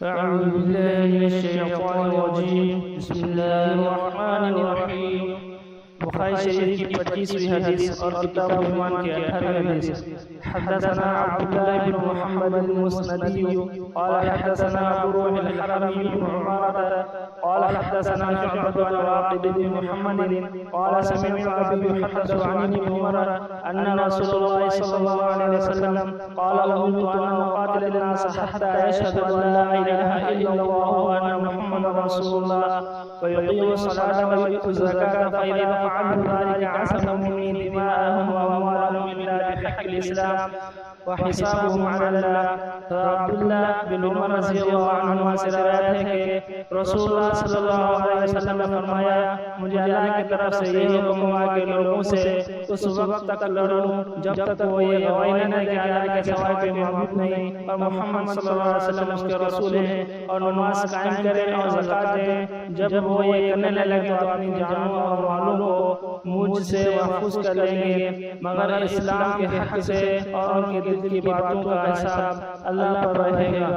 أعوذ بالله من الشيطان الرجيم بسم الله الرحمن الرحيم बुखारी शरीफ की 25वीं हदीस और किताब ईमान की 18वीं हदीस। हदसना अब्दुल्लाह इब्न मुहम्मद अल-मुस्नदी قال حدثنا أبو روح الحرمي بن عمارة قال حدثنا شعبة عن واقد بن محمد قال سمعت أبي يحدث عن ابن عمر أن رسول الله صلى الله عليه وسلم قال أمرت أن أقاتل الناس حتى يشهدوا أن لا إله إلا الله وأن محمدا رسول الله ويقيموا الصلاة ويؤتوا الزكاة فإذا فعلوا ذلك عصموا مني دماءهم وأموالهم إلا بحق الإسلام وحسابهم على الله। अब्दुल्लाह बिन उमर रज़ी अल्लाहु अन्हुमा से रिवायत है कि रसूलुल्लाह सल्लल्लाहु अलैहि वसल्लम ने फरमाया, मुझे अल्लाह की तरफ से ये हुक्म हुआ कि लोगों से उस वक्त तक लड़ूं जब तक वो ये गवाही न दे कि अल्लाह के सिवा कोई माबूद नहीं और मोहम्मद सल्लल्लाहु अलैहि वसल्लम उसके रसूल हैं, और नमाज कायम करें और ज़कात दें। जब वो ये करने लगे तो अपनी जानों और मालों को मुझसे महफूज कर लेंगे, मगर इस्लाम के हक से और उनके दिल की बातों का हिसाब अल्लाह पर रहेगा।